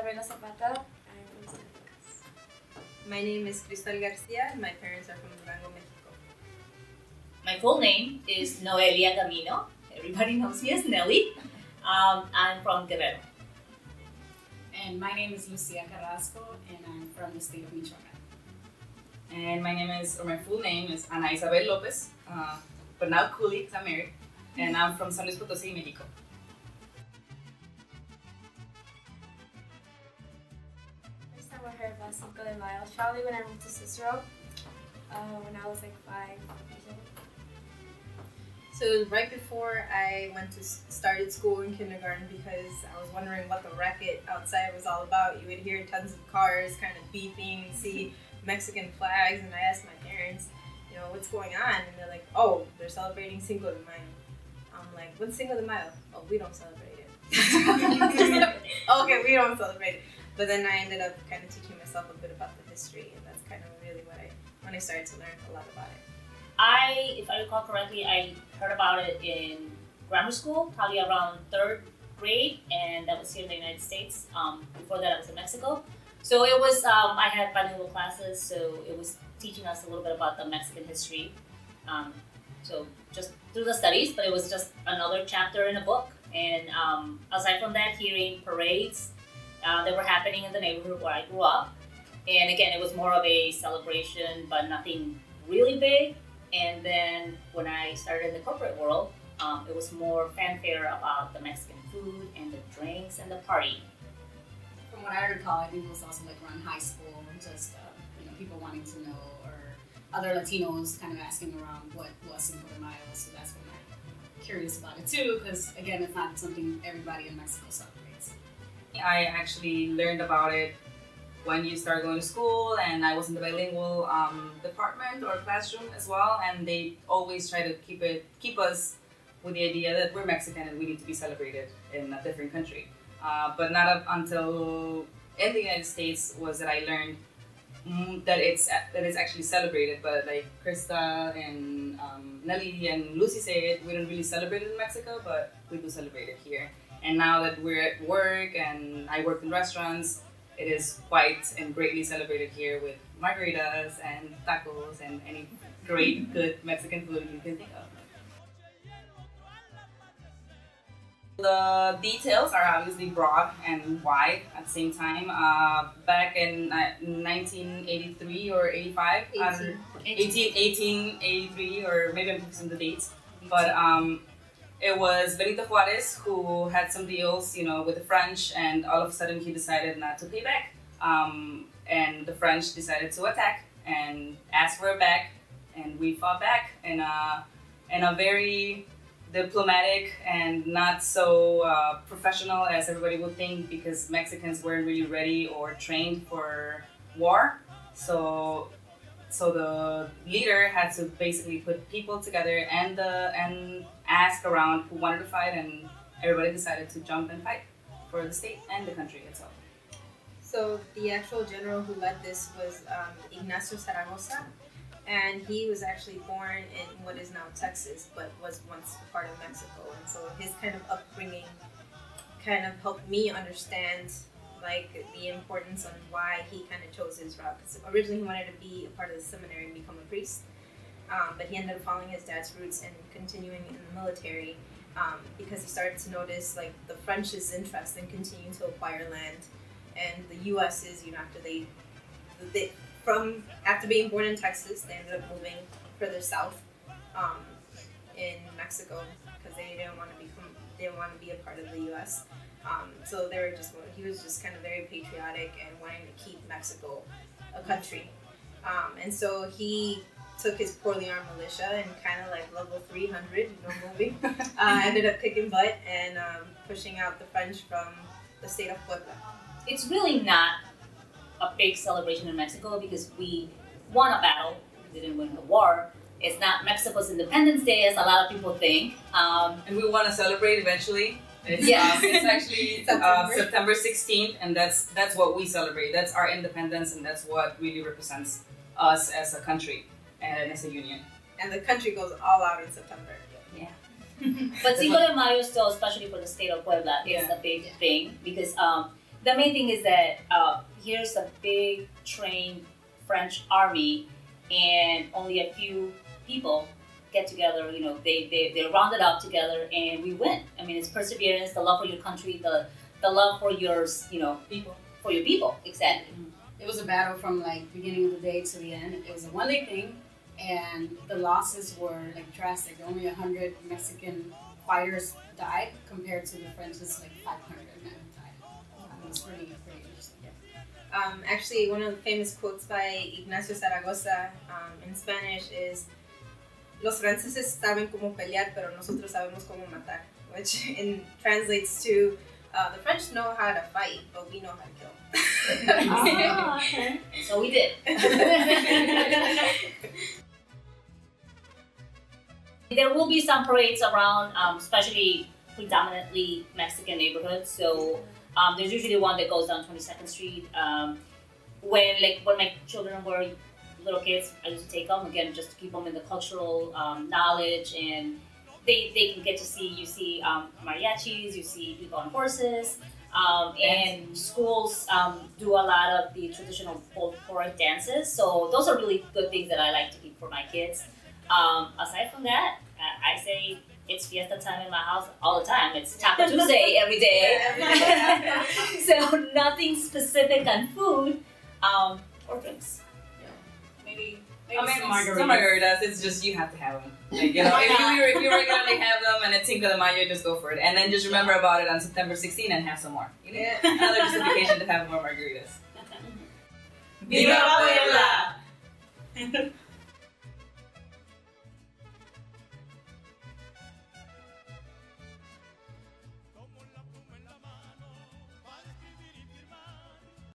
Isabela Zapata. I'm from San Lucas. My name is Cristal Garcia. My parents are from Durango, Mexico. My full name is Noelia Camino. Everybody knows me as Nelly. I'm from Guerrero. And my name is Lucia Carrasco, and I'm from the state of Michoacan. And my name is, or my full name is Ana Isabel Lopez, but now Culi because I'm married. And I'm from San Luis Potosí, Mexico. First time I heard about Cino De Mayo was probably when I moved to Cicero, when I was like 5 years old. So it was right before I started school in kindergarten because I was wondering what the racket outside was all about. You would hear tons of cars kind of beeping, see Mexican flags, and I asked my parents, what's going on? And they're like, oh, they're celebrating Cinco de Mayo. I'm like, what's Cinco de Mayo? Oh, we don't celebrate it. Okay, we don't celebrate it. But then I ended up kind of teaching myself a bit about the history, and that's kind of really when I started to learn a lot about it. If I recall correctly, I heard about it in grammar school, probably around 3rd grade, and that was here in the United States. Before that, I was in Mexico. So it was, I had bilingual classes, so it was teaching us a little bit about the Mexican history. So just through the studies, but it was just another chapter in a book. And aside from that, hearing parades that were happening in the neighborhood where I grew up. And again, it was more of a celebration, but nothing really big. And then when I started in the corporate world, it was more fanfare about the Mexican food and the drinks and the party. From what I recall, I think it was also like around high school, just people wanting to know, or other Latinos kind of asking around what was Cinco de Mayo. So that's when I'm curious about it too, because again, it's not something everybody in Mexico celebrates. I actually learned about it when you start going to school, and I was in the bilingual department or classroom as well, and they always try to keep us with the idea that we're Mexican and we need to be celebrated in a different country. But not up until in the United States was that I learned that it's actually celebrated. But like Krista and Nelly and Lucy say, we don't really celebrate it in Mexico, but we do celebrate it here. And now that we're at work and I work in restaurants, it is quite and greatly celebrated here with margaritas and tacos and any great, good Mexican food you can think of. The details are obviously broad and wide at the same time. Back in 1983 or 85, 1883, or maybe I'm confusing the dates, but it was Benito Juarez who had some deals, with the French, and all of a sudden he decided not to pay back. And the French decided to attack and ask for it back, and we fought back in a very diplomatic and not so professional as everybody would think, because Mexicans weren't really ready or trained for war. So the leader had to basically put people together and ask around who wanted to fight, and everybody decided to jump and fight for the state and the country itself. So the actual general who led this was Ignacio Zaragoza, and he was actually born in what is now Texas, but was once a part of Mexico. And so his kind of upbringing kind of helped me understand the importance on why he kind of chose his route. Because originally he wanted to be a part of the seminary and become a priest, but he ended up following his dad's roots and continuing in the military because he started to notice the French's interest in continuing to acquire land, and the U.S.'s, after being born in Texas, they ended up moving further south in Mexico because they didn't want to be a part of the U.S. So he was just kind of very patriotic and wanting to keep Mexico a country. And so he took his poorly armed militia and kind of level 300, moving, ended up kicking butt and pushing out the French from the state of Puebla. It's really not a big celebration in Mexico because we won a battle, we didn't win the war. It's not Mexico's Independence Day as a lot of people think. And we want to celebrate eventually. It's actually September 16th, and that's what we celebrate. That's our independence, and that's what really represents us as a country and as a union. And the country goes all out in September. Yeah. But Cinco de Mayo still, especially for the state of Puebla, is a big thing because the main thing is that here's a big trained French army, and only a few people get together. You know, they're rounded up together, and we win. I mean, it's perseverance, the love for your country, the love for yours. You know, People. for your people. Exactly. It was a battle from like beginning of the day to the end. It was a one-day thing, and the losses were like drastic. Only 100 Mexican fighters died compared to the French's like 500 men died. It was pretty interesting. Actually, one of the famous quotes by Ignacio Zaragoza in Spanish is "Los franceses saben cómo pelear, pero nosotros sabemos cómo matar," which translates to the French know how to fight, but we know how to kill. Oh, okay. So we did. There will be some parades around, especially predominantly Mexican neighborhoods. So there's usually one that goes down 22nd Street. When my children were little kids, I used to take them again just to keep them in the cultural knowledge, and they can get to see. You see mariachis, you see people on horses. And schools do a lot of the traditional folkloric dances, so those are really good things that I like to keep for my kids. Aside from that, I say it's fiesta time in my house all the time. It's Taco Tuesday every day. So nothing specific on food or drinks. Maybe I mean, some some margaritas, it's just you have to have them. Like, you know, if you regularly have them and it's Cinco de Mayo, just go for it. And then just remember about it on September 16 and have some more. You know? Yeah. Another justification to have more margaritas. Viva Puebla!